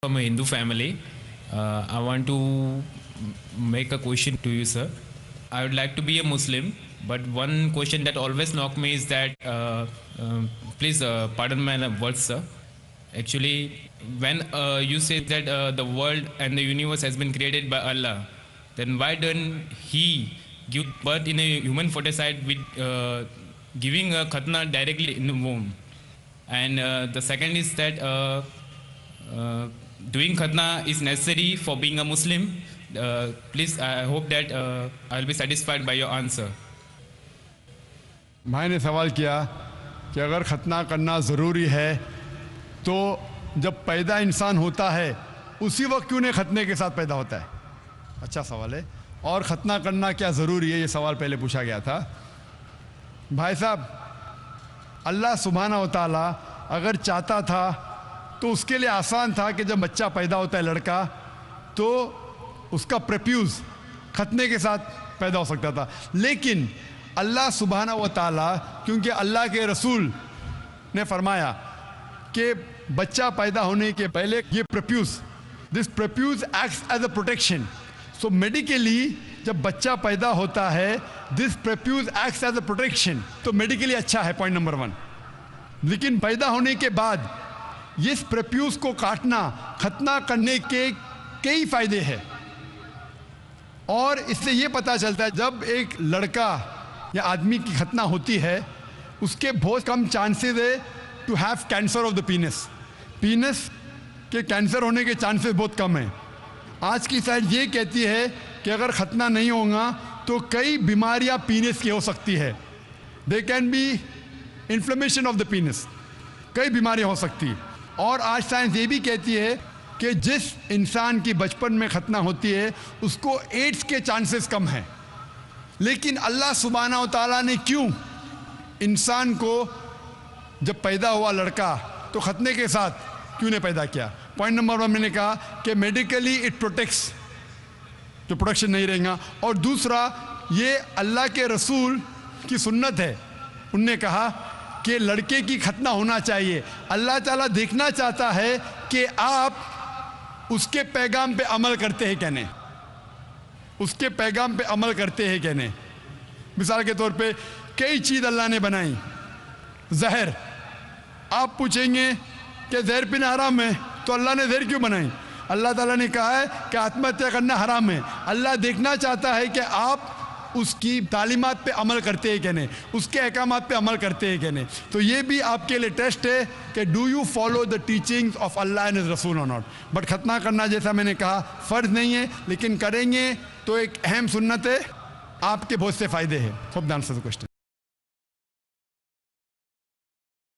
from a Hindu family. I want to make a question to you, sir. I would like to be a Muslim, but one question that always knocks me is that, please pardon my words, sir. Actually, when you say that the world and the universe has been created by Allah, then why don't He give birth in a human foeticide with giving a khatna directly in the womb? And the second is that doing khatna is necessary for being a Muslim. Please, I hope that I'll be satisfied by your answer. भाई ने सवाल किया कि अगर ख़तना करना ज़रूरी है तो जब पैदा इंसान होता है उसी वक्त क्यों नहीं ख़तने के साथ पैदा होता है। अच्छा सवाल है। और ख़तना करना क्या ज़रूरी है, ये सवाल पहले पूछा गया था। भाई साहब, अल्लाह सुब्हाना व तआला अगर चाहता था तो उसके लिए आसान था कि जब बच्चा पैदा होता है लड़का तो उसका प्रेप्यूज़ ख़तने के साथ पैदा हो सकता था, लेकिन अल्लाह सुब्हाना व तआला, क्योंकि अल्लाह के रसूल ने फरमाया कि बच्चा पैदा होने के पहले ये this prepuce acts as a protection. So medically जब बच्चा पैदा होता है this prepuce acts as a protection, तो मेडिकली अच्छा है, पॉइंट नंबर 1। लेकिन पैदा होने के बाद इस प्रेप्यूज़ को काटना, खतना करने के कई फ़ायदे हैं। और इससे ये पता चलता है जब एक लड़का या आदमी की खतना होती है उसके बहुत कम चांसेस है to have cancer of the penis के कैंसर होने के चांसेस बहुत कम हैं। आज की साइंस ये कहती है कि अगर खतना नहीं होगा तो कई बीमारियां पीनस की हो सकती है। They can be inflammation of the पीनस, कई बीमारियां हो सकती। और आज साइंस ये भी कहती है कि जिस इंसान की बचपन में खतना होती है उसको एड्स के चांसेस कम हैं। लेकिन अल्लाह सुब्हाना व तआला ने क्यों इंसान को जब पैदा हुआ लड़का तो खतने के साथ क्यों नहीं पैदा किया? पॉइंट नंबर 1 मैंने कहा कि मेडिकली इट प्रोटेक्ट्स, जो प्रोटेक्शन नहीं रहेगा। और दूसरा, ये अल्लाह के रसूल की सुन्नत है, उनने कहा कि लड़के की खतना होना चाहिए। अल्लाह ताला देखना चाहता है कि आप उसके पैगाम पे अमल करते हैं क्या नहीं, उसके पैगाम पे अमल करते हैं क्या नहीं। मिसाल के तौर पे कई चीज़ अल्लाह ने बनाई। जहर, आप पूछेंगे कि जहर पीना हराम है, तो अल्लाह ने जहर क्यों बनाई? अल्लाह ताला ने कहा है कि आत्महत्या करना हराम है। अल्लाह देखना चाहता है कि आप उसकी तालीमात पे अमल करते हैं क्या नहीं, उसके अहकामात पे अमल करते हैं क्या नहीं। तो ये भी आपके लिए टेस्ट है कि do you follow the teachings of Allah and his रसूल और नॉट। बट खतना करना जैसा मैंने कहा फ़र्ज़ नहीं है, लेकिन करेंगे तो एक अहम सुन्नत है, आपके बहुत से फ़ायदे हैं। Hope the answer the question.